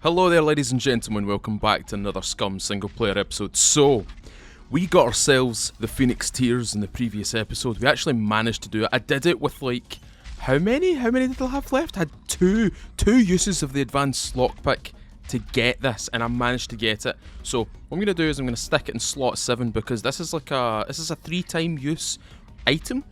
Hello there, ladies and gentlemen, welcome back to another SCUM single player episode. So, we got ourselves the Phoenix Tears in the previous episode. We actually managed to do it. I did it with like, how many did I have left? I had two uses of the advanced lockpick to get this, and I managed to get it. So, what I'm going to do is I'm going to stick it in slot 7 because this is a 3-time use item.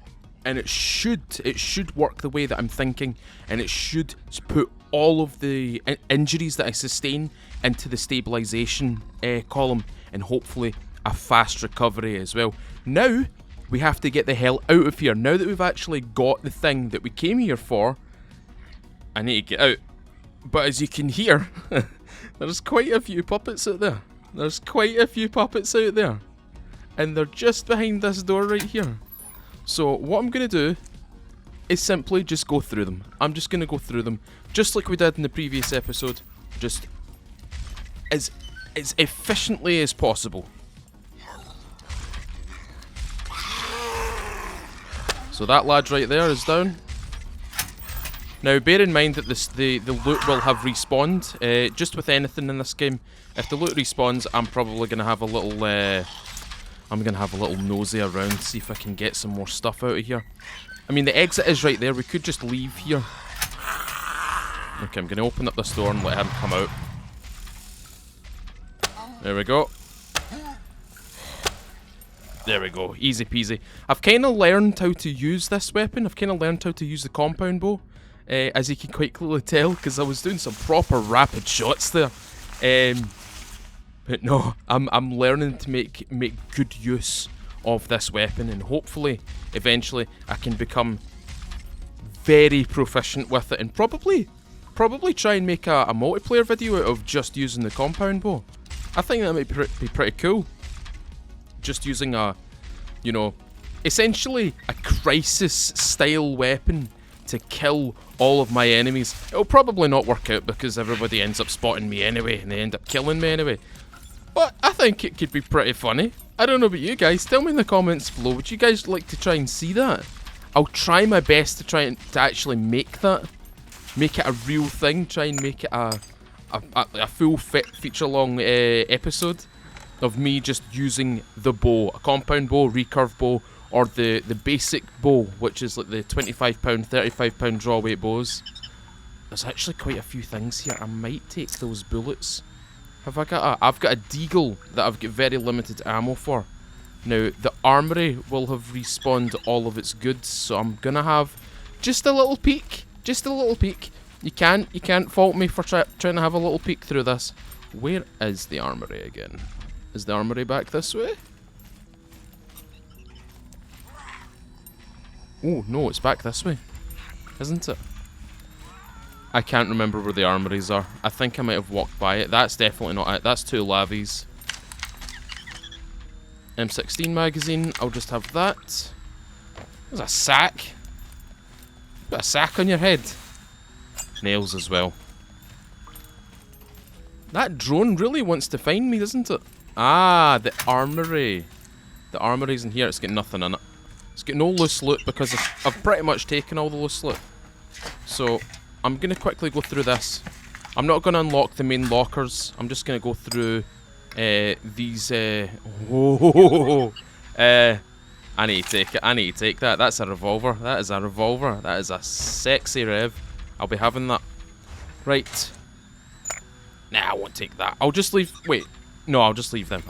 And it should work the way that I'm thinking, and it should put all of the injuries that I sustain into the stabilization column, and hopefully a fast recovery as well. Now we have to get the hell out of here. Now that we've actually got the thing that we came here for, I need to get out. But as you can hear, there's quite a few puppets out there. And they're just behind this door right here. So what I'm going to do is simply just go through them. I'm just going to go through them just like we did in the previous episode. Just as efficiently as possible. So that lad right there is down. Now bear in mind that the loot will have respawned. Just with anything in this game, if the loot respawns, I'm probably going to have a little... I'm going to have a little nosy around, see if I can get some more stuff out of here. I mean, the exit is right there. We could just leave here. Okay, I'm going to open up this door and let him come out. There we go. There we go. Easy peasy. I've kind of learned how to use this weapon. I've kind of learned how to use the compound bow. As you can quite clearly tell, because I was doing some proper rapid shots there. But no, I'm learning to make good use of this weapon, and hopefully, eventually, I can become very proficient with it, and probably try and make a multiplayer video out of just using the compound bow. I think that might be pretty cool. Just using essentially a crisis-style weapon to kill all of my enemies. It'll probably not work out because everybody ends up spotting me anyway, and they end up killing me anyway. But I think it could be pretty funny. I don't know about you guys. Tell me in the comments below. Would you guys like to try and see that? I'll try my best to try to actually make that. Make it a real thing. Try and make it a full feature-long episode of me just using the bow. A compound bow, recurve bow, or the basic bow, which is like the £25, £35 draw weight bows. There's actually quite a few things here. I might take those bullets. Have I got I've got a deagle that I've got very limited ammo for. Now, the armory will have respawned all of its goods, so I'm gonna have just a little peek. Just a little peek. You can't fault me for trying to have a little peek through this. Where is the armory again? Is the armory back this way? Oh, no, it's back this way. Isn't it? I can't remember where the armories are. I think I might have walked by it. That's definitely not it. That's 2 lavies. M16 magazine. I'll just have that. There's a sack. Got a sack on your head. Nails as well. That drone really wants to find me, doesn't it? Ah, the armory. The armory's in here. It's got nothing in it. It's got no loose loot because I've pretty much taken all the loose loot. So... I'm going to quickly go through this. I'm not going to unlock the main lockers. I'm just going to go through these... I need to take it. I need to take that. That's a revolver. That is a revolver. That is a sexy rev. I'll be having that. Right. Nah, I won't take that. I'll just leave... Wait. No, I'll just leave them.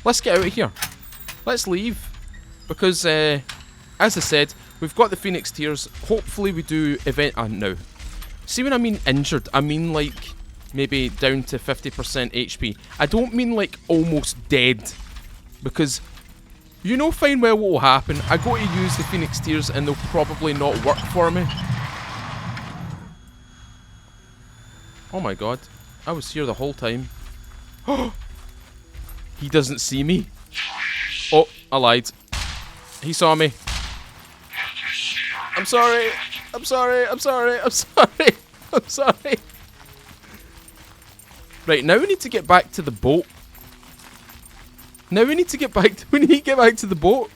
Let's get out of here. Let's leave. Because, as I said, we've got the Phoenix Tears. Hopefully we do event... no. See when I mean injured, I mean like maybe down to 50% HP. I don't mean like almost dead. Because you know fine well what will happen. I go to use the Phoenix Tears and they'll probably not work for me. Oh my god. I was here the whole time. He doesn't see me. Oh, I lied. He saw me. I'm sorry. I'm sorry. Right, now we need to get back to the boat. We need to get back to the boat.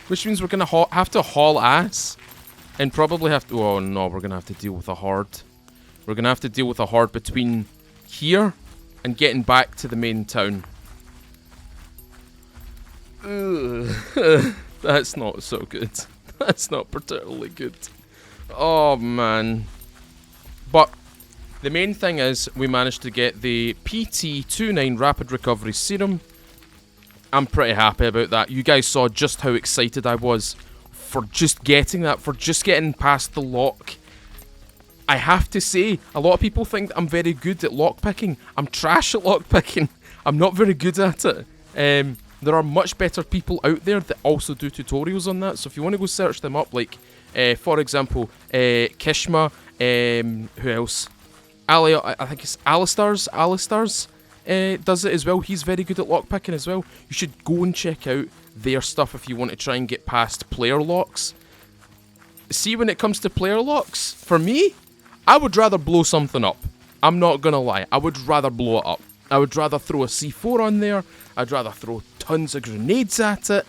Which means we're going to have to haul ass. And probably have to... Oh no, we're going to have to deal with a horde. We're going to have to deal with a horde between here and getting back to the main town. Ugh. That's not so good. That's not particularly good. Oh, man. But the main thing is we managed to get the PT-29 Rapid Recovery Serum. I'm pretty happy about that. You guys saw just how excited I was for just getting that, for just getting past the lock. I have to say, a lot of people think that I'm very good at lockpicking. I'm trash at lockpicking. I'm not very good at it. There are much better people out there that also do tutorials on that. So if you want to go search them up, like, for example, Kishma, who else? I think it's Alistair's does it as well. He's very good at lockpicking as well. You should go and check out their stuff if you want to try and get past player locks. See, when it comes to player locks, for me, I would rather blow something up. I'm not gonna lie. I would rather blow it up. I would rather throw a C4 on there. I'd rather throw tons of grenades at it.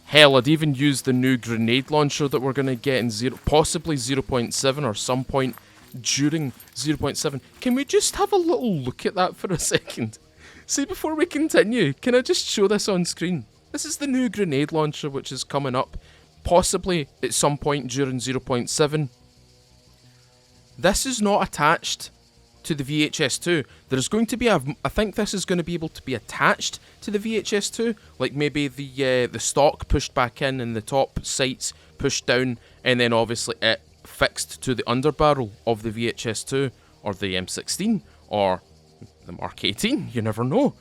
Hell, I'd even use the new grenade launcher that we're gonna get in possibly 0.7 or some point during 0.7. Can we just have a little look at that for a second? See, before we continue, can I just show this on screen? This is the new grenade launcher which is coming up, possibly at some point during 0.7. This is not attached to the VHS2. There's going to be I think this is going to be able to be attached to the VHS2, like maybe the stock pushed back in and the top sights pushed down, and then obviously it fixed to the underbarrel of the VHS2 or the M16 or the Mark 18. You never know.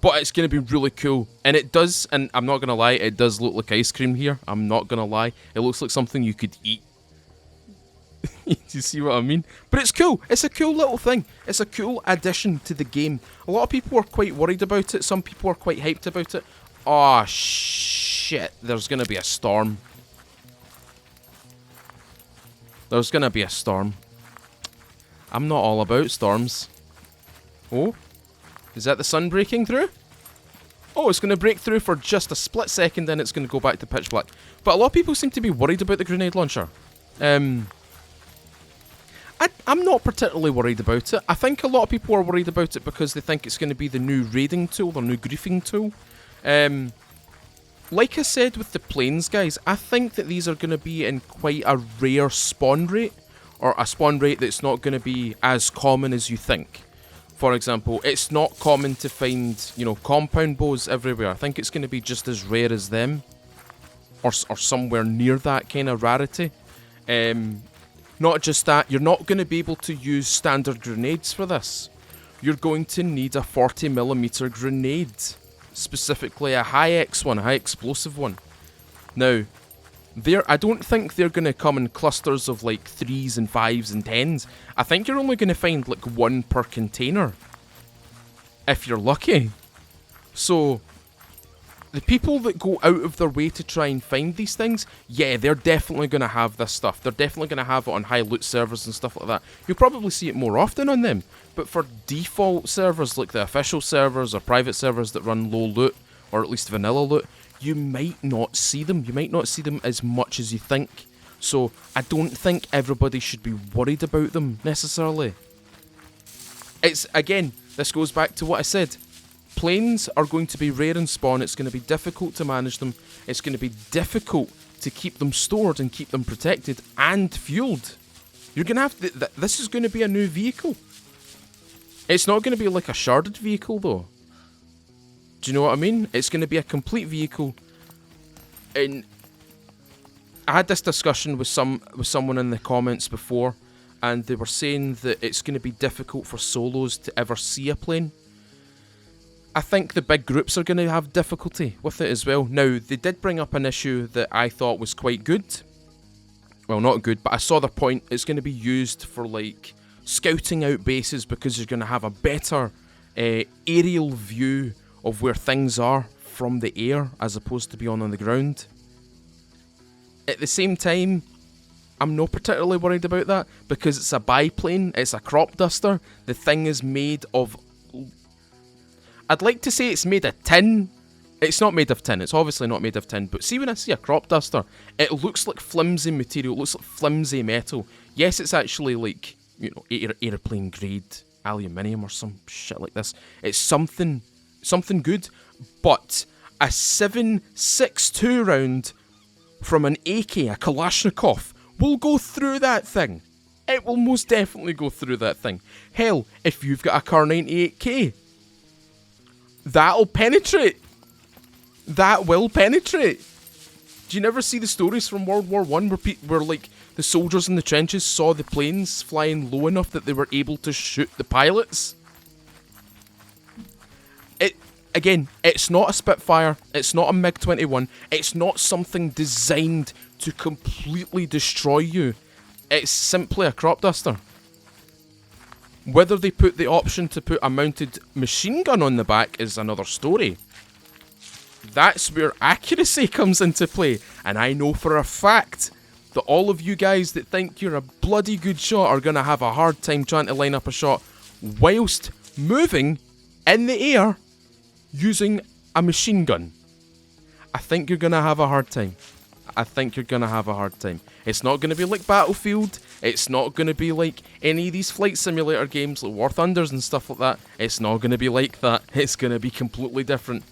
But it's going to be really cool. And it does, and I'm not going to lie, it does look like ice cream here. I'm not going to lie. It looks like something you could eat. You see what I mean? But it's cool. It's a cool little thing. It's a cool addition to the game. A lot of people are quite worried about it. Some people are quite hyped about it. Oh, shit. There's going to be a storm. There's going to be a storm. I'm not all about storms. Oh? Is that the sun breaking through? Oh, it's going to break through for just a split second, then it's going to go back to pitch black. But a lot of people seem to be worried about the grenade launcher. I'm not particularly worried about it. I think a lot of people are worried about it because they think it's going to be the new raiding tool, the new griefing tool. Like I said with the planes, guys, I think that these are going to be in quite a rare spawn rate, or a spawn rate that's not going to be as common as you think. For example, it's not common to find, compound bows everywhere. I think it's going to be just as rare as them, or somewhere near that kind of rarity. Not just that, you're not going to be able to use standard grenades for this. You're going to need a 40mm grenade. Specifically a high-X one, a high-explosive one. Now, I don't think they're going to come in clusters of like 3s and 5s and 10s. I think you're only going to find like one per container. If you're lucky. So, the people that go out of their way to try and find these things, yeah, they're definitely going to have this stuff. They're definitely going to have it on high loot servers and stuff like that. You'll probably see it more often on them. But for default servers, like the official servers or private servers that run low loot, or at least vanilla loot, you might not see them. You might not see them as much as you think. So, I don't think everybody should be worried about them, necessarily. It's, again, this goes back to what I said. Planes are going to be rare in spawn. It's going to be difficult to manage them. It's going to be difficult to keep them stored and keep them protected and fueled. You're going to have to... This is going to be a new vehicle. It's not going to be like a sharded vehicle, though. Do you know what I mean? It's going to be a complete vehicle. And I had this discussion with someone in the comments before, and they were saying that it's going to be difficult for solos to ever see a plane. I think the big groups are going to have difficulty with it as well. Now, they did bring up an issue that I thought was quite good. Well, not good, but I saw their point. It's going to be used for, like, scouting out bases because you're going to have a better aerial view of where things are from the air as opposed to being on the ground. At the same time, I'm not particularly worried about that because it's a biplane, it's a crop duster. The thing is made of... I'd like to say it's made of tin. It's not made of tin. It's obviously not made of tin. But see, when I see a crop duster, it looks like flimsy material. It looks like flimsy metal. Yes, it's actually like you know, airplane grade aluminium or some shit like this. It's something good, but a 7.62 round from an AK, a Kalashnikov, will go through that thing. It will most definitely go through that thing. Hell, if you've got a Kar 98K, that'll penetrate. That will penetrate. Do you never see the stories from World War One where like the soldiers in the trenches saw the planes flying low enough that they were able to shoot the pilots? Again, it's not a Spitfire, it's not a MiG-21, it's not something designed to completely destroy you. It's simply a crop duster. Whether they put the option to put a mounted machine gun on the back is another story. That's where accuracy comes into play, and I know for a fact that all of you guys that think you're a bloody good shot are going to have a hard time trying to line up a shot whilst moving in the air using a machine gun. I think you're going to have a hard time. It's not going to be like Battlefield. It's not going to be like any of these flight simulator games like War Thunders and stuff like that. It's not going to be like that. It's going to be completely different.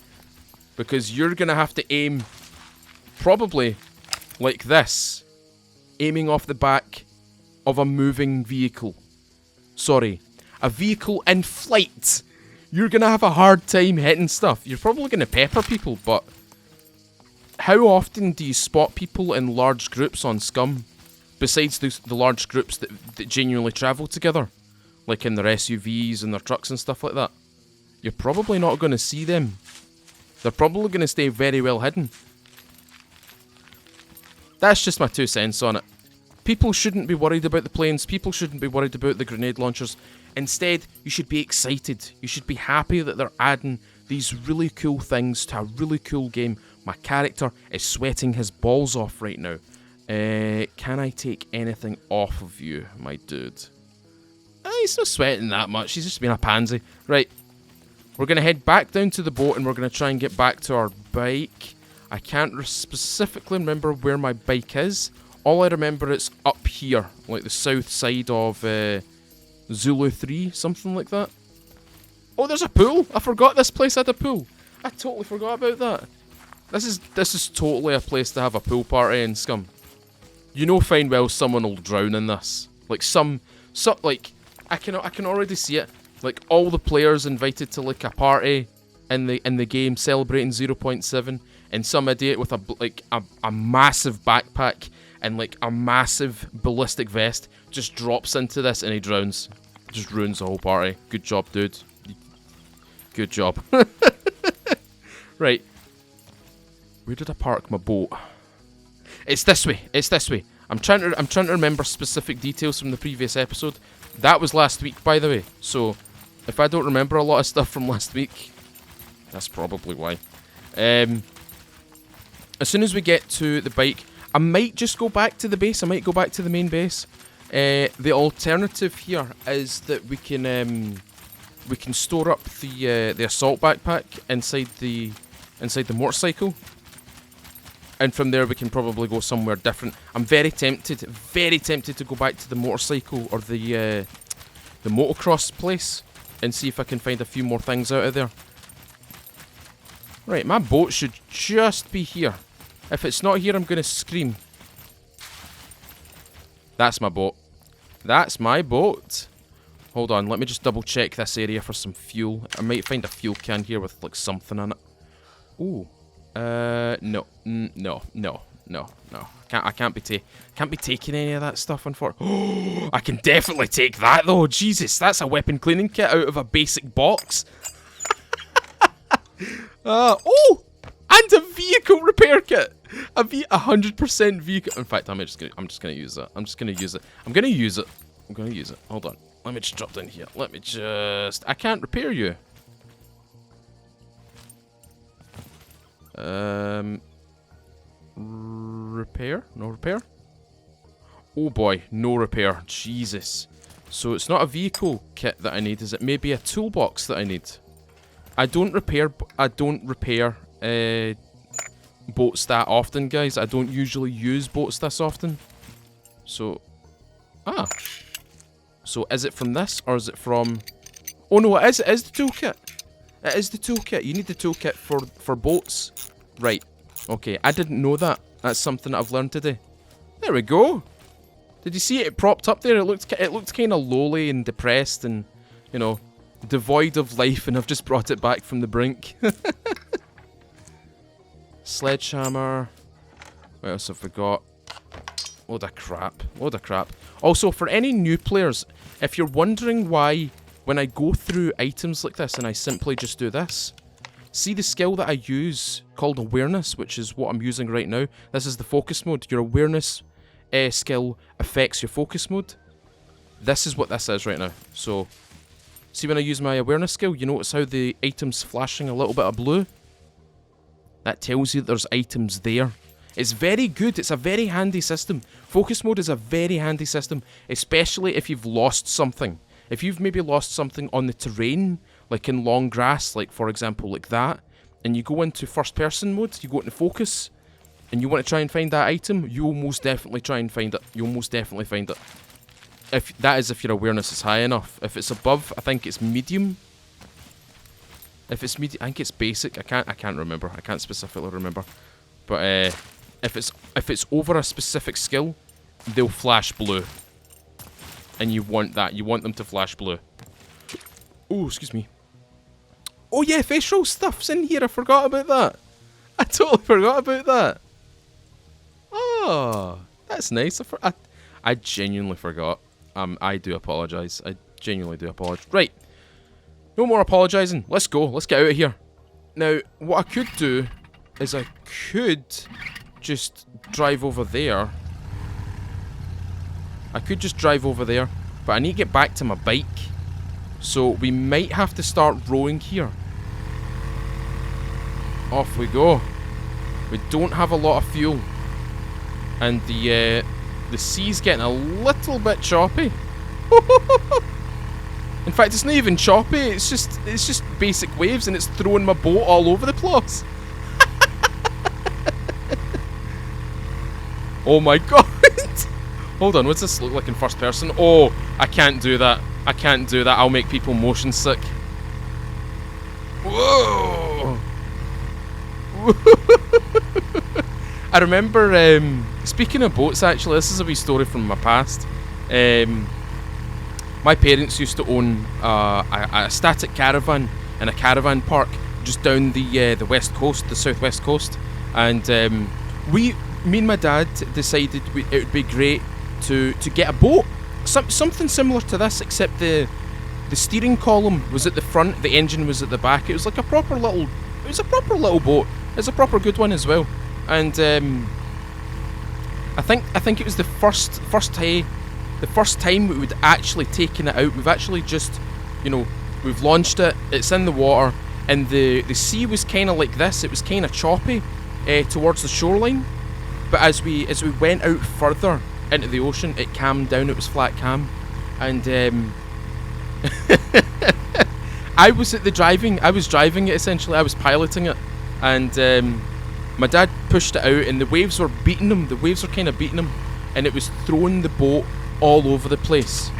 Because you're going to have to aim probably like this. Aiming off the back of a moving vehicle. Sorry, a vehicle in flight. You're going to have a hard time hitting stuff. You're probably going to pepper people, but how often do you spot people in large groups on SCUM? Besides the large groups that genuinely travel together. Like in their SUVs and their trucks and stuff like that. You're probably not going to see them. They're probably going to stay very well hidden. That's just my 2 cents on it. People shouldn't be worried about the planes. People shouldn't be worried about the grenade launchers. Instead, you should be excited. You should be happy that they're adding these really cool things to a really cool game. My character is sweating his balls off right now. Can I take anything off of you, my dude? He's not sweating that much. He's just being a pansy. Right. We're going to head back down to the boat and we're going to try and get back to our bike. I can't specifically remember where my bike is. All I remember it's up here, like the south side of Zulu 3, something like that. Oh, there's a pool! I forgot this place had a pool. I totally forgot about that. This is totally a place to have a pool party in SCUM. You know fine well someone will drown in this. Like like I can already see it. Like all the players invited to like a party in the game celebrating 0.7, and some idiot with a massive backpack and like a massive ballistic vest just drops into this and he drowns. Just ruins the whole party. Good job, dude. Good job. Right. Where did I park my boat? It's this way. It's this way. I'm trying to remember specific details from the previous episode. That was last week, by the way. So if I don't remember a lot of stuff from last week, that's probably why. As soon as we get to the bike, I might just go back to the base. I might go back to the main base. The alternative here is that we can store up the assault backpack inside the motorcycle, and from there we can probably go somewhere different. I'm very tempted to go back to the motorcycle or the motocross place and see if I can find a few more things out of there. Right, my boat should just be here. If it's not here, I'm gonna scream. That's my boat. That's my boat. Hold on, let me just double check this area for some fuel. I might find a fuel can here with like something in it. Ooh. No. I can't be taking any of that stuff, unfortunately. I can definitely take that though. Jesus, that's a weapon cleaning kit out of a basic box. Oh! And a vehicle repair kit! A 100% vehicle. In fact, I'm just gonna use that. I'm gonna use it. Hold on. Let me just drop down here. I can't repair you. Repair? No repair? Oh boy, no repair. Jesus. So it's not a vehicle kit that I need. Is it maybe a toolbox that I need? I don't repair boats that often, guys. I don't usually use boats this often. So, So is it from this, or is it from... Oh no, it is the toolkit. It is the toolkit. You need the toolkit for boats. Right. Okay, I didn't know that. That's something that I've learned today. There we go. Did you see it? It propped up there. It looked kind of lowly and depressed and, you know, devoid of life, and I've just brought it back from the brink. Sledgehammer. What else have we got? Load of crap. Load of crap. Also, for any new players, if you're wondering why when I go through items like this and I simply just do this, see the skill that I use called awareness, which is what I'm using right now. This is the focus mode. Your awareness skill affects your focus mode. This is what this is right now. So, see when I use my awareness skill, you notice how the item's flashing a little bit of blue? That tells you that there's items there. It's very good. It's a very handy system. Focus mode is a very handy system, especially if you've lost something. If you've maybe lost something on the terrain, like in long grass, like for example like that, and you go into first person mode, you go into focus, and you want to try and find that item, you'll most definitely try and find it. You'll most definitely find it. If that is if your awareness is high enough. If it's above, I think it's medium. If it's medium, I think it's basic. I can't remember. I can't specifically remember. But if it's over a specific skill, they'll flash blue. And you want that. You want them to flash blue. Oh, excuse me. Oh yeah, facial stuff's in here. I forgot about that. I totally forgot about that. Oh, that's nice. I genuinely forgot. I do apologise. I genuinely do apologise. Right. No more apologising. Let's go. Let's get out of here. Now, what I could do is I could just drive over there. I could just drive over there, but I need to get back to my bike. So we might have to start rowing here. Off we go. We don't have a lot of fuel. And the sea's getting a little bit choppy. In fact, it's not even choppy, it's just basic waves, and it's throwing my boat all over the place. Oh my god. Hold on, what's this look like in first person? Oh, I can't do that. I can't do that. I'll make people motion sick. Whoa. I remember, speaking of boats actually, this is a wee story from my past. My parents used to own a static caravan in a caravan park just down the west coast, the southwest coast. And me and my dad decided it would be great to get a boat. Something similar to this, except the steering column was at the front, the engine was at the back. It was like a proper little, it was a proper little boat. It was a proper good one as well. And I think it was the first time we would actually taken it out. We've actually just, you know, we've launched it. It's in the water, and the sea was kind of like this. It was kind of choppy towards the shoreline. But as we went out further into the ocean, it calmed down. It was flat calm, and I was at the driving. I was driving it essentially. I was piloting it, and my dad pushed it out, and the waves were beating him. The waves were kind of beating him, and it was throwing the boat all over the place.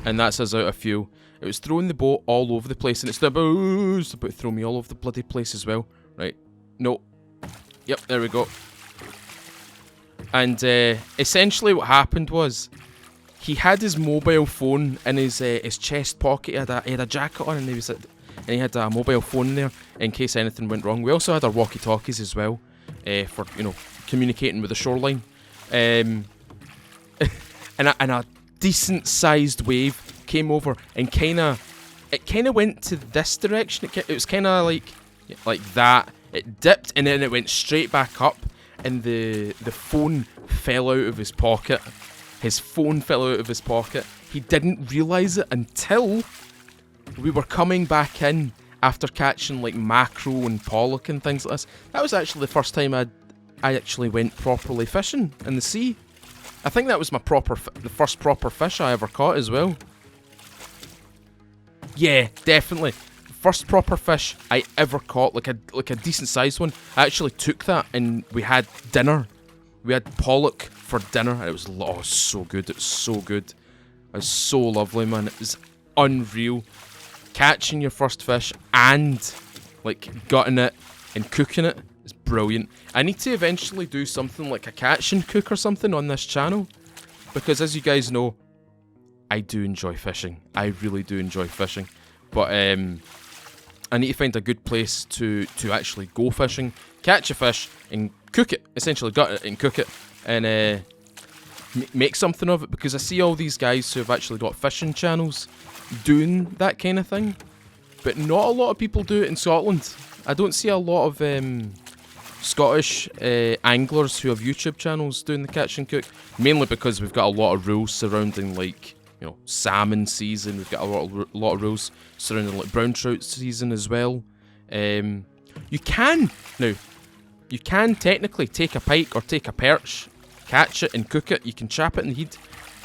And that's us out of fuel. It was throwing the boat all over the place, and it's about to throw me all over the bloody place as well. Right? No. Yep. There we go. And essentially, what happened was he had his mobile phone in his chest pocket. He had a jacket on, and he had a mobile phone there in case anything went wrong. We also had our walkie-talkies as well for, you know, communicating with the shoreline. And a decent-sized wave came over and it kind of went to this direction. It was kind of like that. It dipped and then it went straight back up, and the phone fell out of his pocket. His phone fell out of his pocket. He didn't realise it until we were coming back in after catching like mackerel and pollock and things like this. That was actually the first time I actually went properly fishing in the sea. I think that was the first proper fish I ever caught as well. Yeah, definitely. First proper fish I ever caught, like a decent sized one. I actually took that and we had dinner. We had pollock for dinner, and it was so good. It was so good. is so lovely, man. It is unreal. Catching your first fish and like gutting it and cooking it is brilliant. I need to eventually do something like a catch and cook or something on this channel, because as you guys know, I do enjoy fishing. I really do enjoy fishing, but I need to find a good place to actually go fishing, catch a fish and cook it, essentially gut it and cook it, and make something of it, because I see all these guys who have actually got fishing channels doing that kind of thing, but not a lot of people do it in Scotland. I don't see a lot of Scottish anglers who have YouTube channels doing the catch and cook, mainly because we've got a lot of rules surrounding, like, you know, salmon season. We've got a lot of rules surrounding like brown trout season as well. You can technically take a pike or take a perch, catch it and cook it. You can chap it in the heat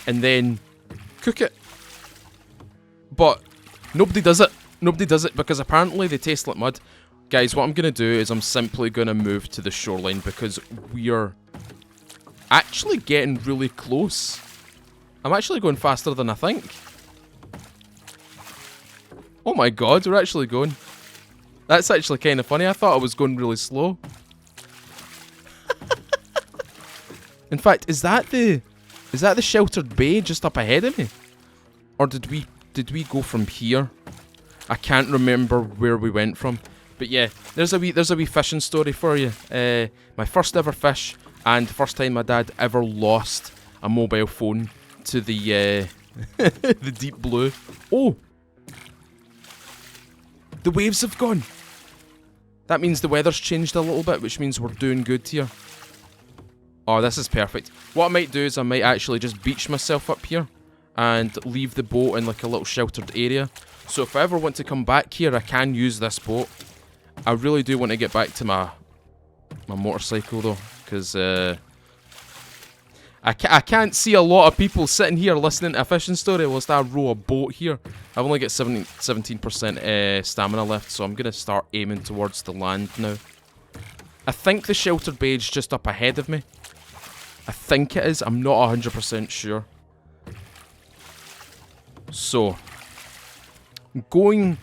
and then cook it. But nobody does it. Nobody does it because apparently they taste like mud. Guys, what I'm going to do is I'm simply going to move to the shoreline because we are actually getting really close. I'm actually going faster than I think. Oh my god, we're actually going. That's actually kind of funny. I thought I was going really slow. In fact, is that the sheltered bay just up ahead of me? Or did we go from here? I can't remember where we went from. But yeah, there's a wee fishing story for you. My first ever fish, and the first time my dad ever lost a mobile phone to the the deep blue. Oh, the waves have gone. That means the weather's changed a little bit, which means we're doing good here. Oh, this is perfect. What I might do is I might actually just beach myself up here and leave the boat in like a little sheltered area. So if I ever want to come back here, I can use this boat. I really do want to get back to my motorcycle though, because I can't see a lot of people sitting here listening to a fishing story whilst I row a boat here. I've only got 17% stamina left, so I'm going to start aiming towards the land now. I think the sheltered bay is just up ahead of me. I think it is. I'm not 100% sure. So, going,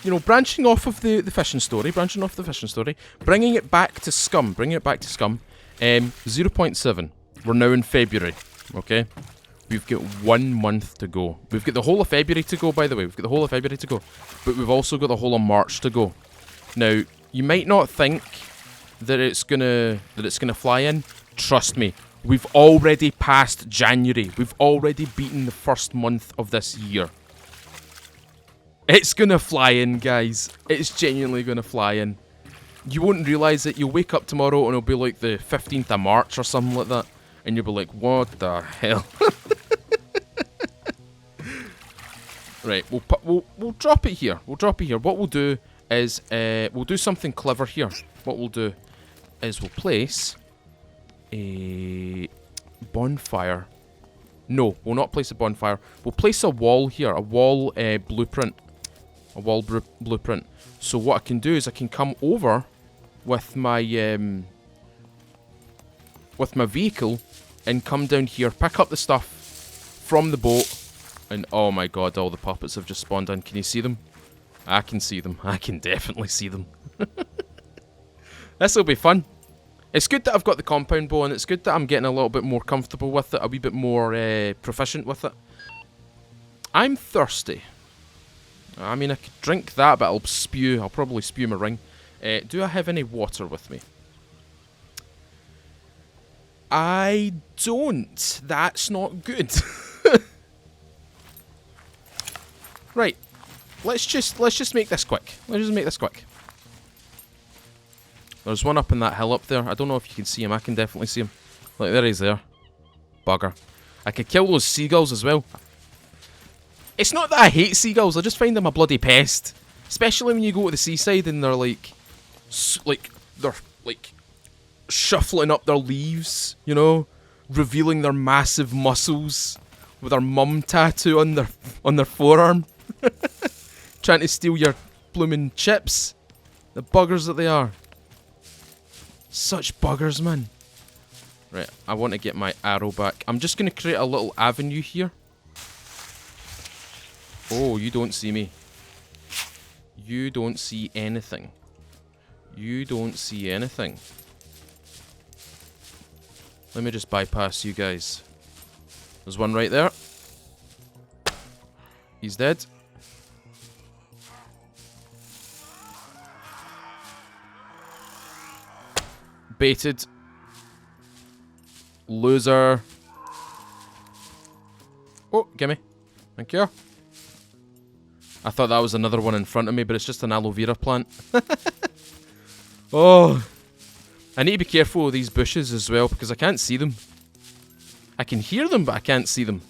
you know, branching off of the fishing story, bringing it back to SCUM, 0.7. We're now in February, okay? We've got 1 month to go. We've got the whole of February to go, by the way. We've got the whole of February to go. But we've also got the whole of March to go. Now, you might not think that it's gonna fly in. Trust me, we've already passed January. We've already beaten the first month of this year. It's gonna fly in, guys. It's genuinely gonna fly in. You won't realise it. You'll wake up tomorrow and it'll be like the 15th of March or something like that. And you'll be like, what the hell? Right, we'll drop it here. We'll drop it here. What we'll do is, we'll do something clever here. What we'll do is we'll place a bonfire. No, we'll not place a bonfire. We'll place a wall here, a wall blueprint. A wall blueprint. So what I can do is I can come over with my vehicle and come down here, pick up the stuff from the boat, and oh my god, all the puppets have just spawned in. Can you see them? I can see them. I can definitely see them. This'll be fun. It's good that I've got the compound bow, and it's good that I'm getting a little bit more comfortable with it, a wee bit more proficient with it. I'm thirsty. I mean, I could drink that, but I'll probably spew my ring. Do I have any water with me? I don't. That's not good. Right. Let's just make this quick. There's one up in that hill up there. I don't know if you can see him. I can definitely see him. Like, there he's there. Bugger. I could kill those seagulls as well. It's not that I hate seagulls. I just find them a bloody pest. Especially when you go to the seaside and they're like shuffling up their leaves, you know, revealing their massive muscles with their mum tattoo on their forearm. Trying to steal your blooming chips. The buggers that they are. Such buggers, man. Right, I want to get my arrow back. I'm just going to create a little avenue here. Oh, you don't see me. You don't see anything. You don't see anything. Let me just bypass you guys. There's one right there. He's dead. Baited. Loser. Oh, gimme. Thank you. I thought that was another one in front of me, but it's just an aloe vera plant. Oh. I need to be careful with these bushes as well, because I can't see them. I can hear them, but I can't see them.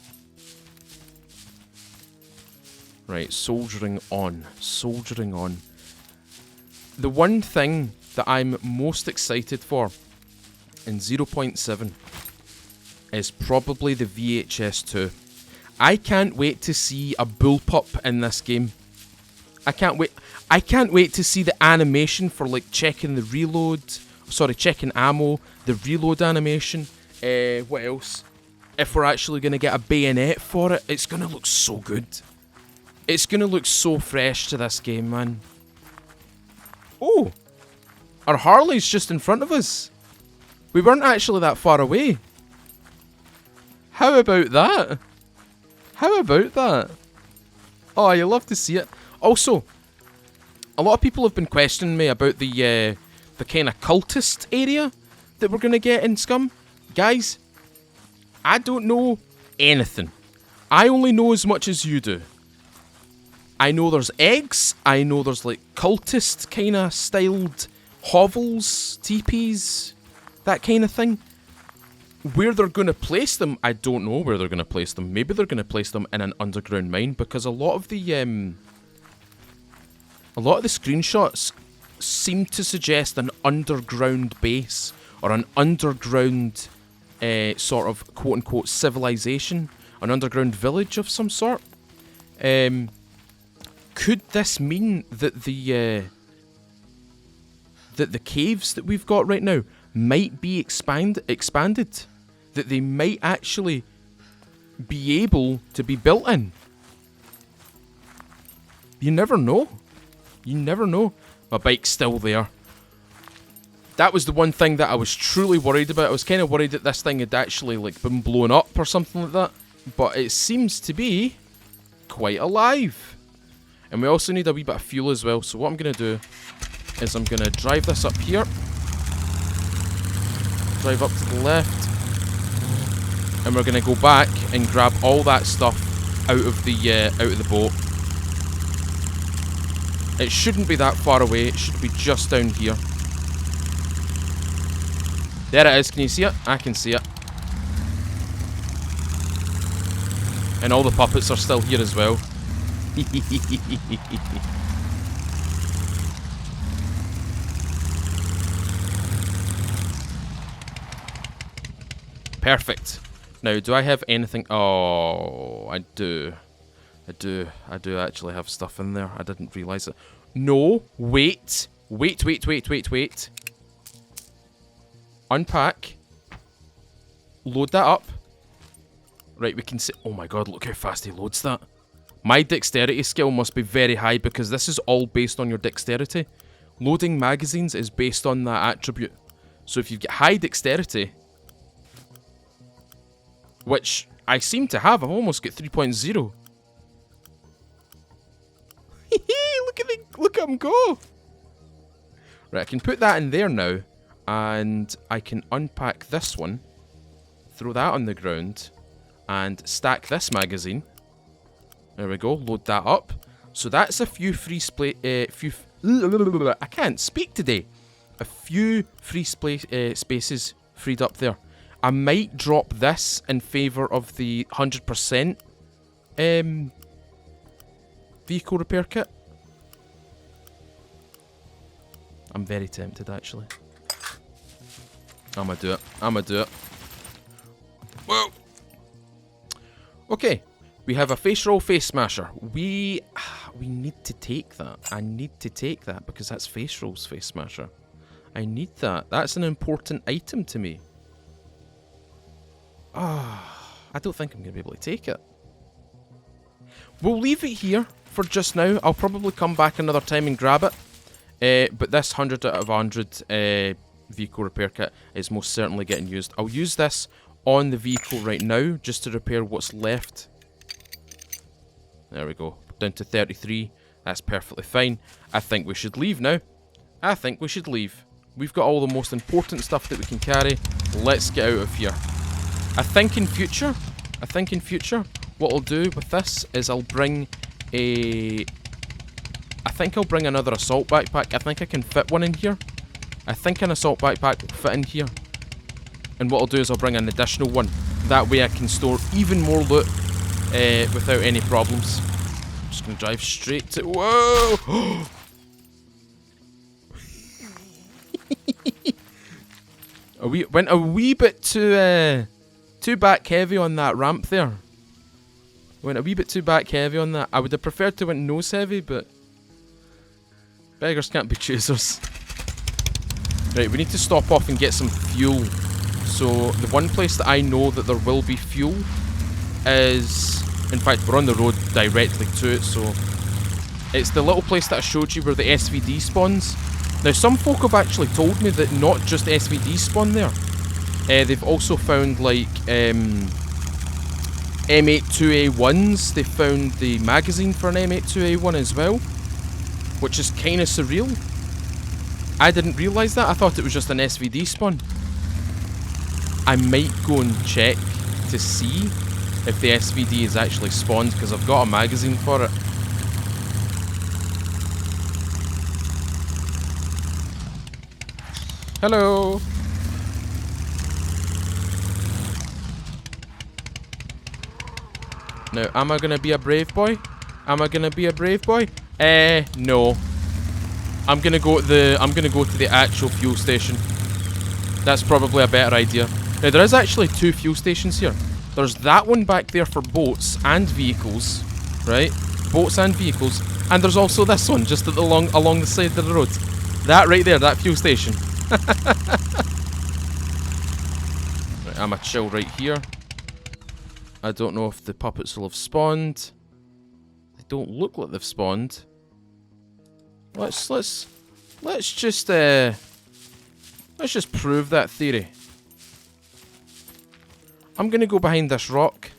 Right, soldiering on. Soldiering on. The one thing that I'm most excited for in 0.7 is probably the VHS2. I can't wait to see a bullpup in this game. I can't wait. I can't wait to see the animation for like checking the reload. Sorry, checking ammo, the reload animation. What else? If we're actually going to get a bayonet for it, it's going to look so good. It's going to look so fresh to this game, man. Oh, our Harley's just in front of us. We weren't actually that far away. How about that? How about that? Oh, you love to see it. Also, a lot of people have been questioning me about the kind of cultist area that we're going to get in SCUM. Guys, I don't know anything. I only know as much as you do. I know there's eggs. I know there's like cultist kind of styled hovels, teepees, that kind of thing. Where they're going to place them, I don't know where they're going to place them. Maybe they're going to place them in an underground mine, because a lot of the screenshots seem to suggest an underground base or an underground sort of quote-unquote civilization, an underground village of some sort. Could this mean that the caves that we've got right now might be expanded? That they might actually be able to be built in? You never know. You never know. My bike's still there. That was the one thing that I was truly worried about. I was kind of worried that this thing had actually like been blown up or something like that. But it seems to be quite alive. And we also need a wee bit of fuel as well. So what I'm going to do is I'm going to drive this up here. Drive up to the left. And we're going to go back and grab all that stuff out of the boat. It shouldn't be that far away. It should be just down here. There it is. Can you see it? I can see it. And all the puppets are still here as well. Perfect. Now, do I have anything? Oh, I do. I do actually have stuff in there. I didn't realise it. No, wait. Wait. Unpack. Load that up. Right, we can see. Oh my god, look how fast he loads that. My dexterity skill must be very high, because this is all based on your dexterity. Loading magazines is based on that attribute. So if you get high dexterity, which I seem to have, I've almost got 3.0. Look at him go. Right, I can put that in there now, and I can unpack this one, throw that on the ground, and stack this magazine. There we go, load that up. So that's a few free I can't speak today. A few free spaces freed up there. I might drop this in favour of the 100% vehicle repair kit. I'm very tempted, actually. I'm gonna do it. Whoa! Okay, we have a face roll face smasher. We need to take that. I need to take that, because that's face rolls face smasher. I need that. That's an important item to me. I don't think I'm going to be able to take it. we'll leave it here for just now. I'll probably come back another time and grab it. But this 100 out of 100 vehicle repair kit is most certainly getting used. I'll use this on the vehicle right now just to repair what's left. There we go. Down to 33. That's perfectly fine. I think we should leave now. I think we should leave. We've got all the most important stuff that we can carry. Let's get out of here. I think in future, what I'll do with this is I'll bring a... I think I'll bring another assault backpack. I think I can fit one in here. I think an assault backpack will fit in here. And what I'll do is I'll bring an additional one. That way I can store even more loot without any problems. I'm just going to drive straight to... Whoa! Went a wee bit too back heavy on that ramp there. Went a wee bit too back heavy on that. I would have preferred to went nose heavy, but beggars can't be choosers. Right, we need to stop off and get some fuel. So the one place that I know that there will be fuel is, in fact, we're on the road directly to it. So it's the little place that I showed you where the SVD spawns. Now, some folk have actually told me that not just SVD spawn there. They've also found, like, M82A1s. They found the magazine for an M82A1 as well, which is kind of surreal. I didn't realise that. I thought it was just an SVD spawn. I might go and check to see if the SVD is actually spawned, because I've got a magazine for it. Hello. Now, am I gonna be a brave boy? Am I gonna be a brave boy? No. I'm gonna go to the actual fuel station. That's probably a better idea. Now, there is actually 2 fuel stations here. There's that one back there for boats and vehicles, right? Boats and vehicles. And there's also this one just at along the side of the road. That right there, that fuel station. Right, I'm a chill right here. I don't know if the puppets will have spawned. They don't look like they've spawned. Let's just prove that theory. I'm gonna go behind this rock.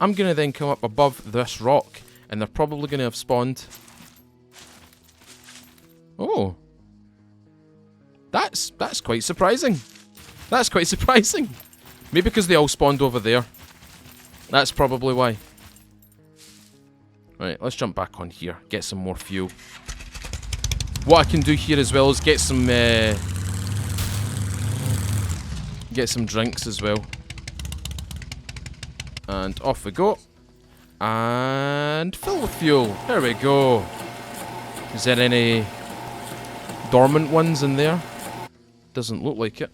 I'm gonna then come up above this rock, and they're probably gonna have spawned. Oh. That's quite surprising. That's quite surprising. Maybe because they all spawned over there. That's probably why. Right, let's jump back on here. Get some more fuel. What I can do here as well is get some drinks as well. And off we go. And fill with fuel. There we go. Is there any dormant ones in there? Doesn't look like it.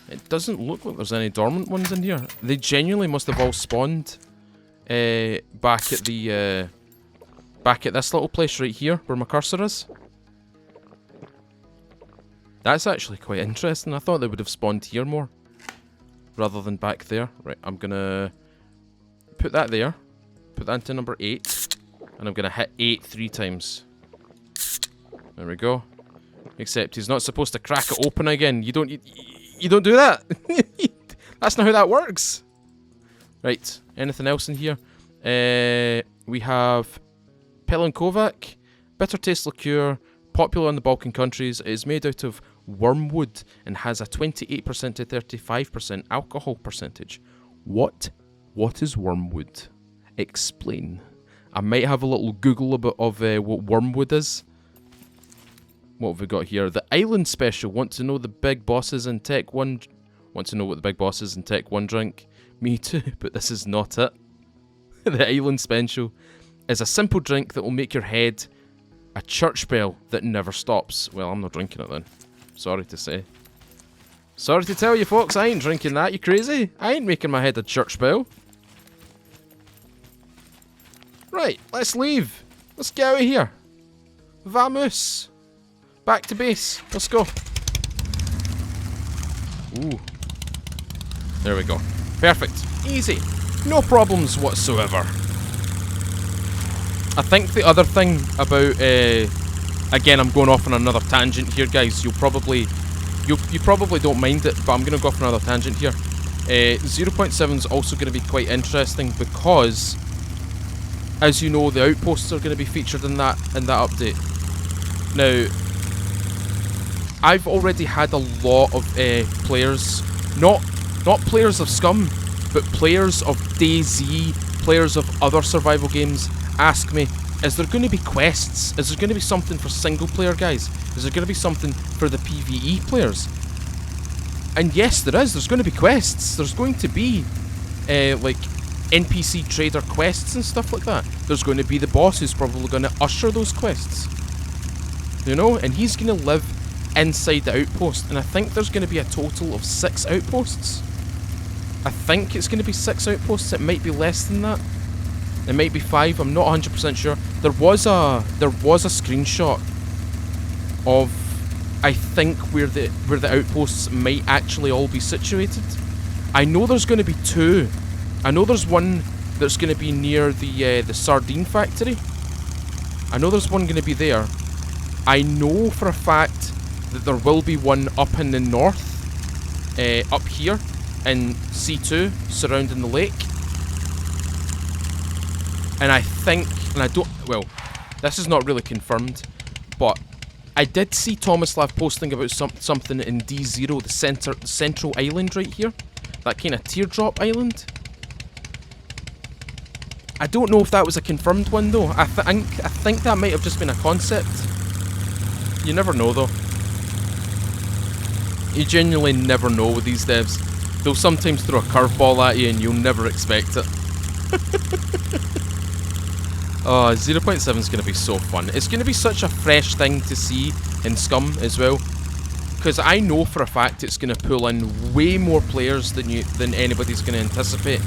It doesn't look like there's any dormant ones in here. They genuinely must have all spawned back at this little place right here where my cursor is. That's actually quite interesting. I thought they would have spawned here more rather than back there. Right, I'm gonna put that there. Put that into number 8. And I'm gonna hit 8 3 times. There we go. Except he's not supposed to crack it open again. You don't do that. That's not how that works. Right. Anything else in here? We have Pelinkovac, bitter taste liqueur, popular in the Balkan countries. It is made out of wormwood and has a 28% to 35% alcohol percentage. What is wormwood? Explain. I might have a little Google of what wormwood is. What have we got here? The Island Special. Want to know the big bosses in Tech 1? Want to know what the big bosses in Tech 1 drink? Me too, but this is not it. The Island Special is a simple drink that will make your head a church bell that never stops. Well, I'm not drinking it then. Sorry to say. Sorry to tell you folks, I ain't drinking that. You crazy? I ain't making my head a church bell. Right, let's leave. Let's get out of here. Vamos. Back to base. Let's go. Ooh. There we go. Perfect. Easy. No problems whatsoever. I think the other thing about, again, I'm going off on another tangent here, guys. You probably don't mind it, but I'm going to go off on another tangent here. 0.7 is also going to be quite interesting because, as you know, the outposts are going to be featured in that update. Now, I've already had a lot of players, not players of SCUM, but players of DayZ, players of other survival games, ask me, is there going to be quests? Is there going to be something for single player guys? Is there going to be something for the PvE players? And yes, there is. There's going to be quests. There's going to be like NPC trader quests and stuff like that. There's going to be the boss who's probably going to usher those quests. You know, and he's going to live inside the outpost, and I think there's going to be a total of 6 outposts. I think it's going to be 6 outposts. It might be less than that. It might be 5. I'm not 100% sure. There was a screenshot of, I think, where the outposts might actually all be situated. I know there's going to be 2. I know there's one that's going to be near the sardine factory. I know there's one going to be there. I know for a fact that there will be one up in the north, up here in C2, surrounding the lake. And I think, and I don't, well, this is not really confirmed, but I did see Tomislav posting about something in D0, the central island right here. That kind of teardrop island. I don't know if that was a confirmed one though. I think that might have just been a concept. You never know though. You genuinely never know with these devs. They'll sometimes throw a curveball at you and you'll never expect it. Oh, 0.7 is going to be so fun. It's going to be such a fresh thing to see in SCUM as well. Because I know for a fact it's going to pull in way more players than anybody's going to anticipate.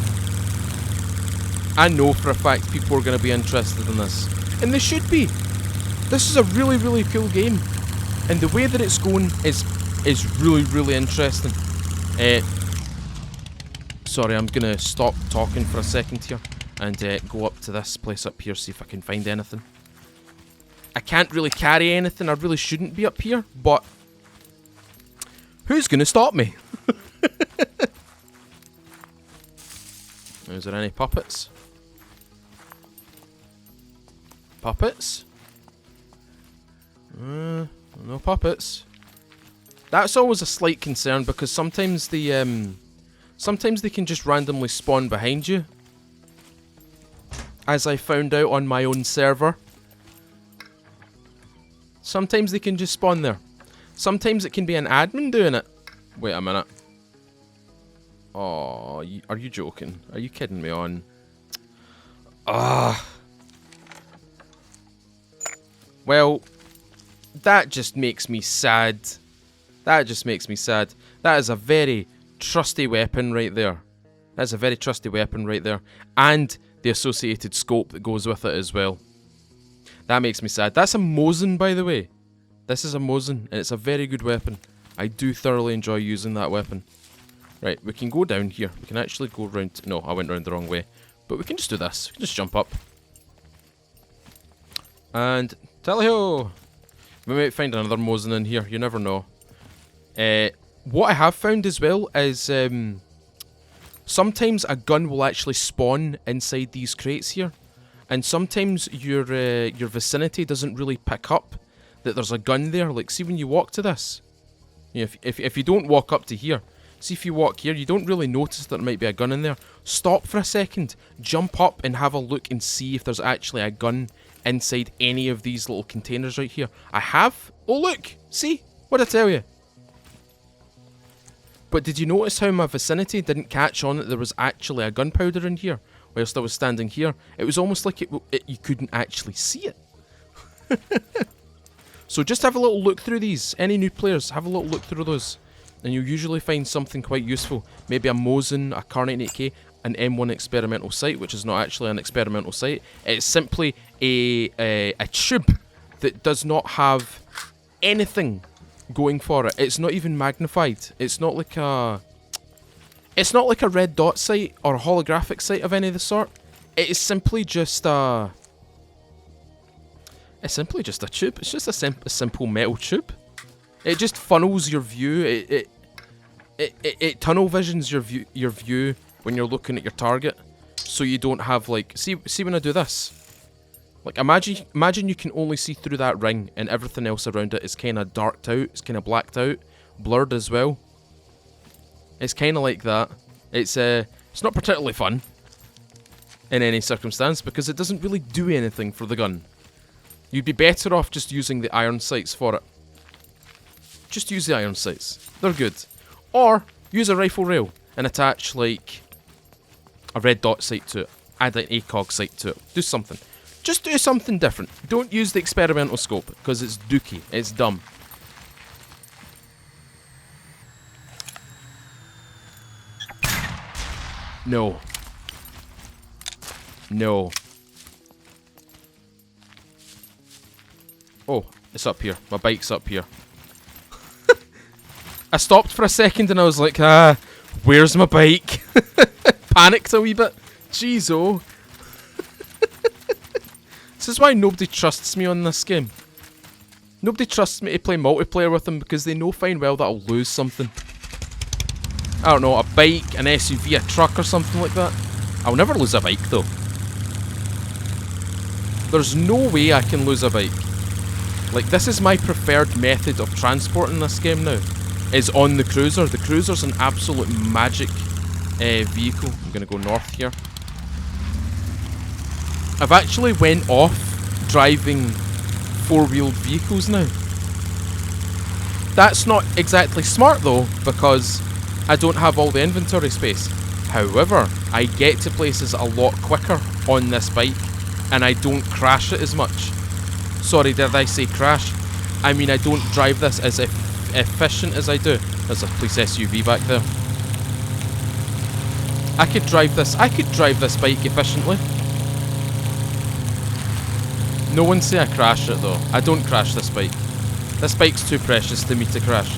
I know for a fact people are going to be interested in this. And they should be. This is a really, really cool game. And the way that it's going is really, really interesting. Sorry, I'm going to stop talking for a second here. And go up to this place up here, see if I can find anything. I can't really carry anything. I really shouldn't be up here, but who's going to stop me? Is there any puppets? Puppets? No puppets. That's always a slight concern because sometimes they can just randomly spawn behind you. As I found out on my own server. Sometimes they can just spawn there. Sometimes it can be an admin doing it. Wait a minute. Oh, are you joking? Are you kidding me on? Ah. Well, that just makes me sad. That just makes me sad. That is a very trusty weapon right there. That's a very trusty weapon right there. And the associated scope that goes with it as well. That makes me sad. That's a Mosin, by the way. This is a Mosin, and it's a very good weapon. I do thoroughly enjoy using that weapon. Right, we can go down here. We can actually go round... No, I went round the wrong way. But we can just do this. We can just jump up. And... Tally-ho! We might find another Mosin in here. You never know. What I have found as well is... sometimes a gun will actually spawn inside these crates here, and sometimes your vicinity doesn't really pick up that there's a gun there. Like, see when you walk to this, you know, if you don't walk up to here, see if you walk here, you don't really notice that there might be a gun in there. Stop for a second, jump up and have a look and see if there's actually a gun inside any of these little containers right here. I have. Oh look, see what I tell you. But did you notice how my vicinity didn't catch on that there was actually a gunpowder in here whilst I was standing here? It was almost like you couldn't actually see it. So just have a little look through these. Any new players, have a little look through those. And you'll usually find something quite useful. Maybe a Mosin, a Carnate 8K, an M1 experimental sight, which is not actually an experimental sight. It's simply a tube that does not have anything going for it. It's not even magnified. It's not like a red dot sight or a holographic sight of any of the sort. It is simply just a It's simply just a tube. It's just a simple metal tube. It just funnels your view. It tunnel visions your view when you're looking at your target, so you don't have like see when I do this. Like imagine you can only see through that ring and everything else around it is kind of darked out. It's kind of blacked out, blurred as well. It's kind of like that. It's not particularly fun in any circumstance because it doesn't really do anything for the gun. You'd be better off just using the iron sights for it. Just use the iron sights. They're good. Or use a rifle rail and attach like a red dot sight to it. Add an ACOG sight to it. Do something. Just do something different. Don't use the experimental scope because it's dookie. It's dumb. No. No. Oh, it's up here. My bike's up here. I stopped for a second and I was like, where's my bike? Panicked a wee bit. Jeez, oh. This is why nobody trusts me on this game. Nobody trusts me to play multiplayer with them because they know fine well that I'll lose something. I don't know, a bike, an SUV, a truck or something like that. I'll never lose a bike though. There's no way I can lose a bike. Like, this is my preferred method of transport in this game now. Is on the cruiser. The cruiser's an absolute magic vehicle. I'm gonna go north here. I've actually went off driving four-wheeled vehicles now. That's not exactly smart though, because I don't have all the inventory space. However, I get to places a lot quicker on this bike, and I don't crash it as much. Sorry, did I say crash? I mean, I don't drive this as efficient as I do. There's a police SUV back there. I could drive this bike efficiently. No one say I crash it though. I don't crash this bike. This bike's too precious to me to crash.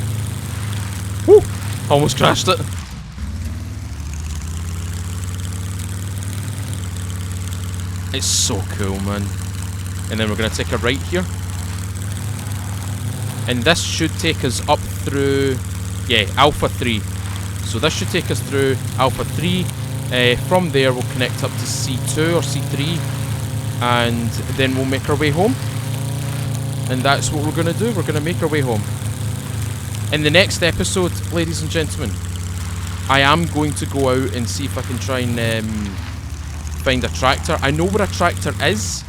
Woo! Almost crashed it. It's so cool, man. And then we're going to take a right here. And this should take us up through, yeah, Alpha 3. So this should take us through Alpha 3. From there we'll connect up to C2 or C3. And then we'll make our way home. And that's what we're going to do. We're going to make our way home. In the next episode, ladies and gentlemen, I am going to go out and see if I can try and find a tractor. I know where a tractor is,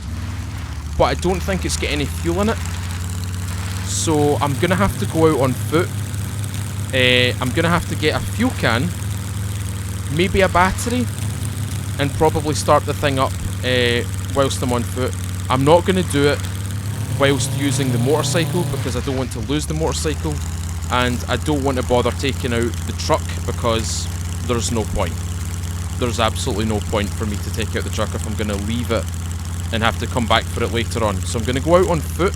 but I don't think it's got any fuel in it. So I'm going to have to go out on foot. I'm going to have to get a fuel can, maybe a battery, and probably start the thing up whilst I'm on foot. I'm not going to do it whilst using the motorcycle because I don't want to lose the motorcycle, and I don't want to bother taking out the truck because there's no point. There's absolutely no point for me to take out the truck if I'm going to leave it and have to come back for it later on. So I'm going to go out on foot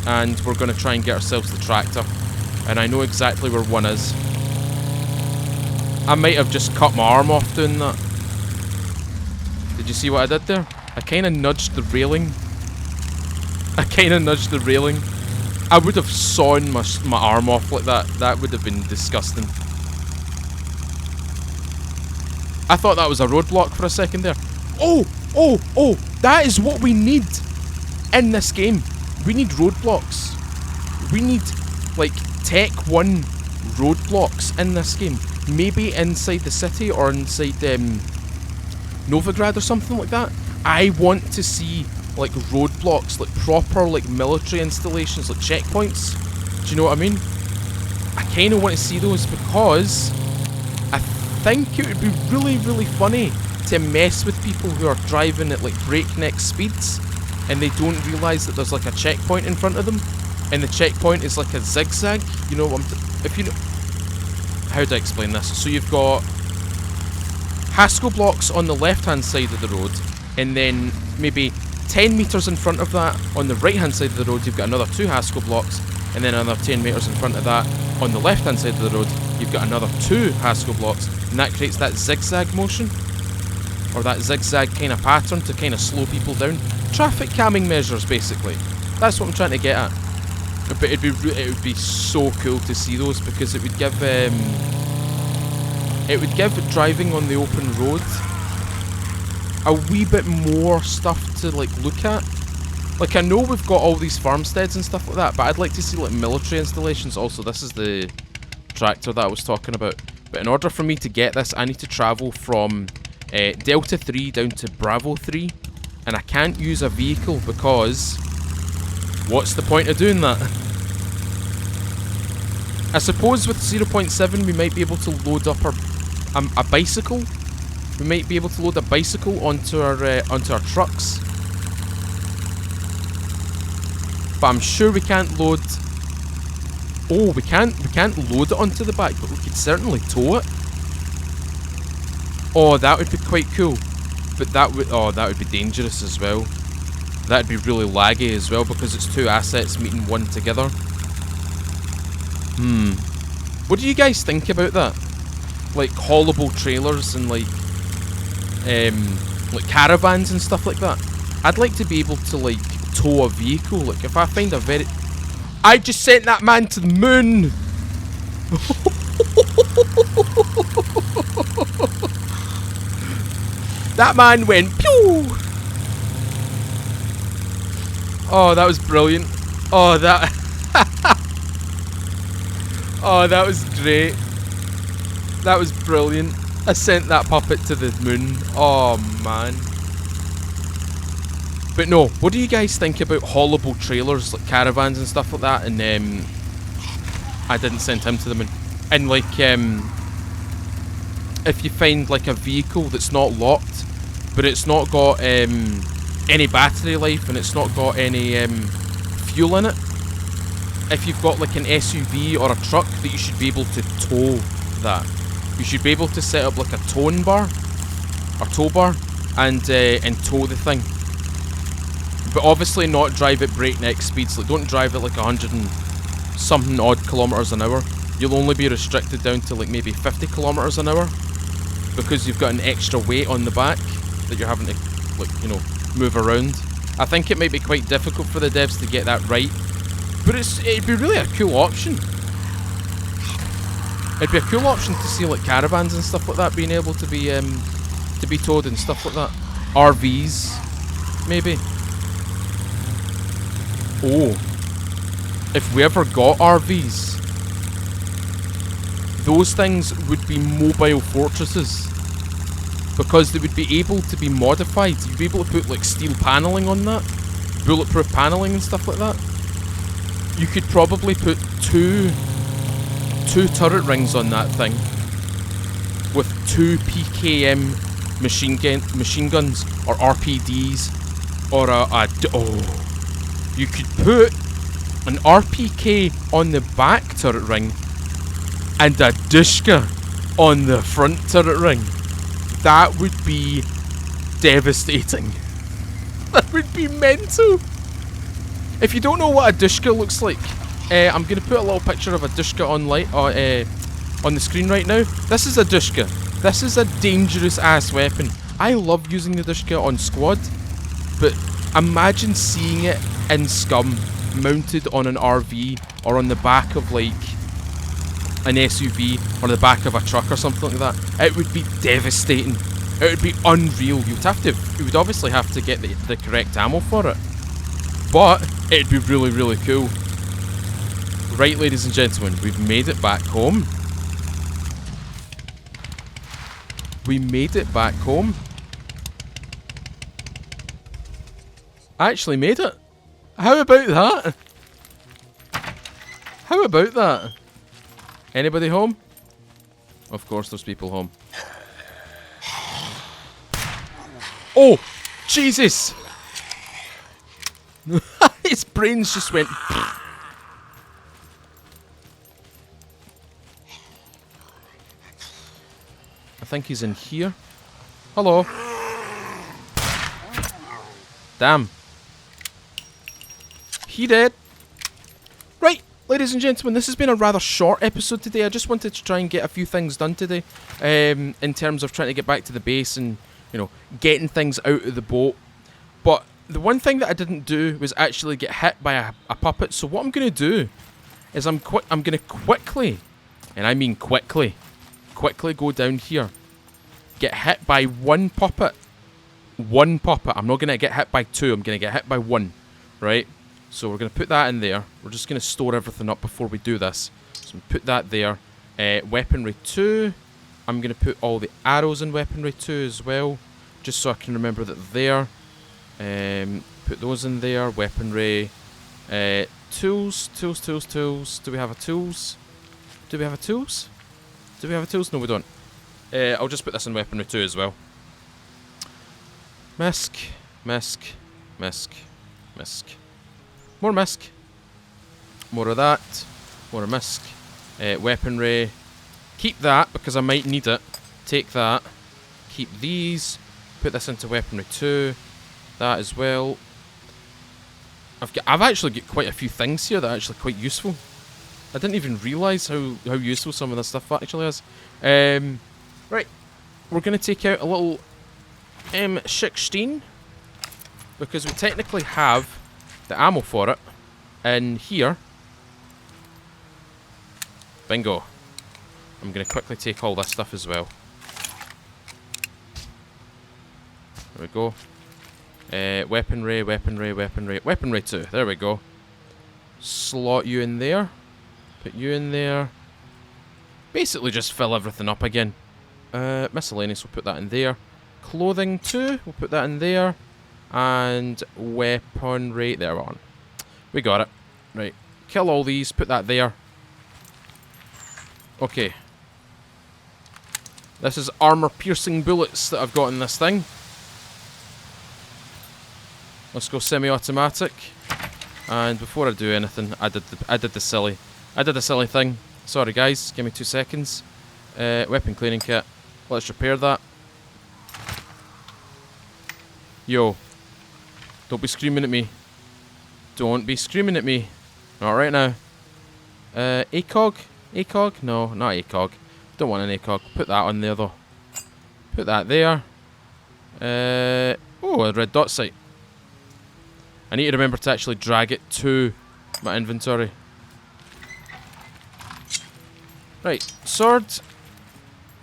and we're going to try and get ourselves the tractor. And I know exactly where one is. I might have just cut my arm off doing that. Did you see what I did there? I kind of nudged the railing. I would have sawn my arm off like that. That would have been disgusting. I thought that was a roadblock for a second there. Oh! That is what we need in this game. We need roadblocks. We need, like, Tech 1 roadblocks in this game. Maybe inside the city or inside Novigrad or something like that. I want to see, like, roadblocks, like proper, like, military installations, like checkpoints. Do you know what I mean? I kind of want to see those because I think it would be really, really funny to mess with people who are driving at, like, breakneck speeds and they don't realise that there's, like, a checkpoint in front of them, and the checkpoint is like a zigzag. You know what if you know, how do I explain this? So you've got Haskell blocks on the left hand side of the road, and then maybe 10 metres in front of that on the right hand side of the road you've got another 2 Haskell blocks, and then another 10 metres in front of that on the left hand side of the road you've got another 2 Haskell blocks, and that creates that zigzag motion, or that zigzag kind of pattern to kind of slow people down. traffic calming measures, basically. That's what I'm trying to get at. But it would be so cool to see those, because it would give driving on the open road a wee bit more stuff to like look at. Like, I know we've got all these farmsteads and stuff like that, but I'd like to see like military installations. Also, this is the tractor that I was talking about. But in order for me to get this, I need to travel from Delta 3 down to Bravo 3, and I can't use a vehicle because what's the point of doing that? I suppose with 0.7 we might be able to load up a bicycle. We might be able to load a bicycle onto our trucks, but I'm sure we can't load. Oh, we can't load it onto the back, but we could certainly tow it. Oh, that would be quite cool. But that would be dangerous as well. That'd be really laggy as well, because it's two assets meeting one together. What do you guys think about that? Like haulable trailers and like caravans and stuff like that. I'd like to be able to like tow a vehicle. Like if I find a very... I just sent that man to the moon! That man went pew! Oh, that was brilliant. Oh, that... Oh, that was great. That was brilliant. I sent that puppet to the moon. Oh, man. But no, what do you guys think about haulable trailers, like caravans and stuff like that? And I didn't send him to the moon. And like, if you find like a vehicle that's not locked, but it's not got any battery life and it's not got any fuel in it, if you've got like an SUV or a truck, that you should be able to tow that. You should be able to set up like a towing bar or tow bar and tow the thing. But obviously not drive at breakneck speeds. Like, don't drive at like 100 and something odd kilometers an hour. You'll only be restricted down to like maybe 50 kilometers an hour, because you've got an extra weight on the back that you're having to, like, you know, move around. I think it might be quite difficult for the devs to get that right, but it'd be really a cool option. It'd be a cool option to see like caravans and stuff like that being able to be towed and stuff like that. RVs, maybe. Oh, if we ever got RVs, those things would be mobile fortresses, because they would be able to be modified. You'd be able to put like steel paneling on that, bulletproof paneling and stuff like that. You could probably put two turret rings on that thing with 2 PKM machine guns or RPDs, or you could put an RPK on the back turret ring and a Dushka on the front turret ring. That would be devastating. That would be mental. If you don't know what a Dushka looks like, I'm going to put a little picture of a Dushka on the screen right now. This is a Dushka. This is a dangerous ass weapon. I love using the Dushka on squad, but imagine seeing it in SCUM mounted on an RV or on the back of like an SUV or the back of a truck or something like that. It would be devastating. It would be unreal. You would obviously have to get the correct ammo for it, but it'd be really, really cool. Right, ladies and gentlemen, we've made it back home. We made it back home. I actually made it. How about that? How about that? Anybody home? Of course there's people home. Oh! Jesus! His brains just went... I think he's in here. Hello. Damn. He dead. Right, ladies and gentlemen, this has been a rather short episode today. I just wanted to try and get a few things done today, in terms of trying to get back to the base and, you know, getting things out of the boat. But the one thing that I didn't do was actually get hit by a puppet. So what I'm going to do is I'm going to quickly, and I mean quickly go down here. Get hit by one puppet. One puppet. I'm not going to get hit by two. I'm going to get hit by one. Right? So we're going to put that in there. We're just going to store everything up before we do this. So put that there. Weaponry 2. I'm going to put all the arrows in weaponry 2 as well. Just so I can remember that there. Put those in there. Weaponry. Tools. Do we have a tools? Do we have a tools? Do we have a tools? No, we don't. I'll just put this in weaponry 2 as well. Misc. More misc. More of that. More misc. Weaponry. Keep that because I might need it. Take that. Keep these. Put this into weaponry 2. That as well. I've actually got quite a few things here that are actually quite useful. I didn't even realise how useful some of this stuff actually is. Right. We're going to take out a little M16 because we technically have the ammo for it in here. Bingo. I'm going to quickly take all this stuff as well. There we go. Weaponry 2. There we go. Slot you in there. Put you in there. Basically just fill everything up again. Miscellaneous, we'll put that in there. Clothing 2, we'll put that in there. And weaponry, there we're on. We got it. Right. Kill all these, put that there. Okay. This is armor-piercing bullets that I've got in this thing. Let's go semi-automatic. And before I do anything, I did the silly thing. Sorry guys, give me 2 seconds. Weapon cleaning kit. Let's repair that. Yo. Don't be screaming at me. Don't be screaming at me. Not right now. ACOG? ACOG? No, not ACOG. Don't want an ACOG. Put that on there though. Put that there. Oh, a red dot sight. I need to remember to actually drag it to my inventory. Right, sword.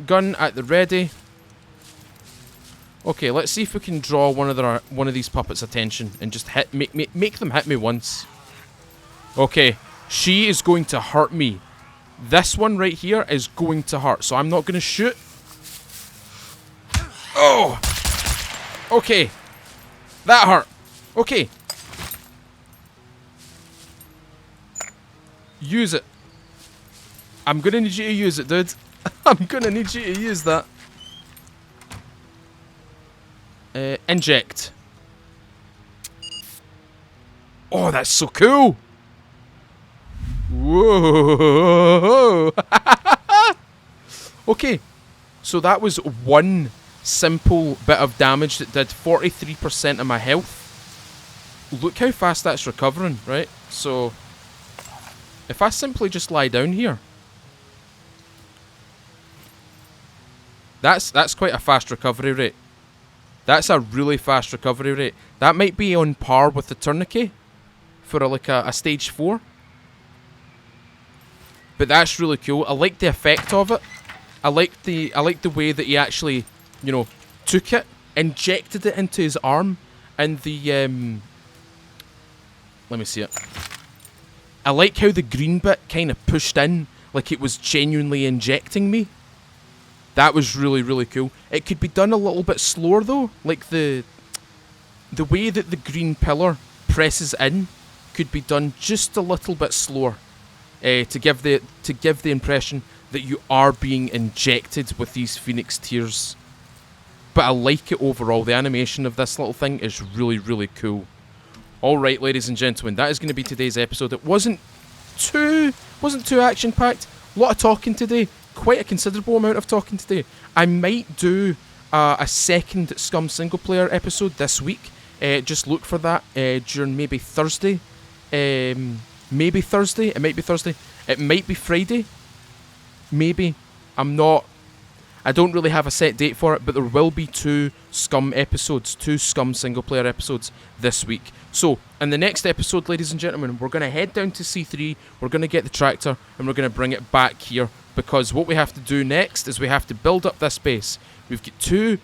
Gun at the ready. Okay, let's see if we can draw one of these puppets' attention and just make them hit me once. Okay, she is going to hurt me. This one right here is going to hurt, so I'm not going to shoot. Oh! Okay. That hurt. Okay. Use it. I'm going to need you to use it, dude. I'm going to need you to use that. Inject. Oh, that's so cool. Whoa. Okay. So that was one simple bit of damage that did 43% of my health. Look how fast that's recovering, right? So if I simply just lie down here, that's quite a fast recovery rate. That's a really fast recovery rate. That might be on par with the tourniquet for a stage 4. But that's really cool. I like the effect of it. I like the way that he actually, you know, took it, injected it into his arm, and the let me see it. I like how the green bit kind of pushed in, like it was genuinely injecting me. That was really, really cool. It could be done a little bit slower though, like the way that the green pillar presses in could be done just a little bit slower, to give the impression that you are being injected with these Phoenix tears. But I like it overall. The animation of this little thing is really, really cool. Alright, ladies and gentlemen, that is going to be today's episode. It wasn't too action-packed. A lot of talking today. Quite a considerable amount of talking today. I might do a second SCUM single-player episode this week. Just look for that during maybe Thursday. Maybe Thursday. It might be Thursday. It might be Friday. Maybe. I'm not I don't really have a set date for it, but there will be 2 SCUM episodes, 2 SCUM single-player episodes this week. So, in the next episode, ladies and gentlemen, we're going to head down to C3, we're going to get the tractor, and we're going to bring it back here, because what we have to do next is we have to build up this base. We've got 2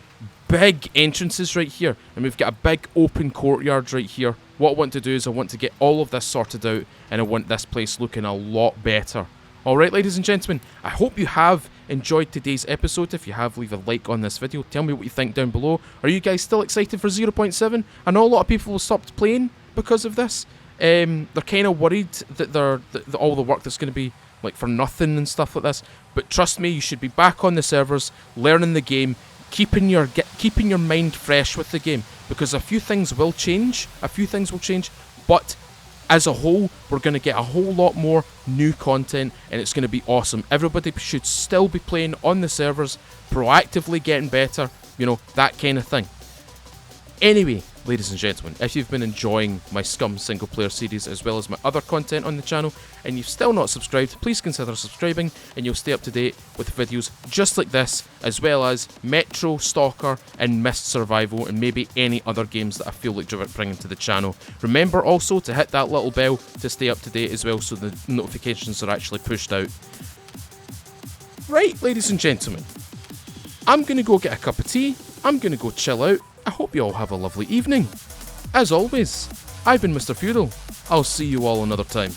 big entrances right here, and we've got a big open courtyard right here. What I want to do is I want to get all of this sorted out, and I want this place looking a lot better. Alright, ladies and gentlemen, I hope you have enjoyed today's episode. If you have, leave a like on this video. Tell me what you think down below. Are you guys still excited for 0.7? I know a lot of people will stop playing because of this. They're kind of worried that all the work that's going to be like for nothing and stuff like this. But trust me, you should be back on the servers, learning the game, keeping your mind fresh with the game, because a few things will change. But as a whole, we're going to get a whole lot more new content, and it's going to be awesome. Everybody should still be playing on the servers, proactively getting better, you know, that kind of thing. Anyway, ladies and gentlemen, if you've been enjoying my SCUM single player series as well as my other content on the channel, and you've still not subscribed, please consider subscribing, and you'll stay up to date with videos just like this, as well as Metro, Stalker, and Mist Survival, and maybe any other games that I feel like bringing to the channel. Remember also to hit that little bell to stay up to date as well, so the notifications are actually pushed out. Right, ladies and gentlemen, I'm going to go get a cup of tea, I'm going to go chill out. I hope you all have a lovely evening. As always, I've been Mr. Feudal. I'll see you all another time.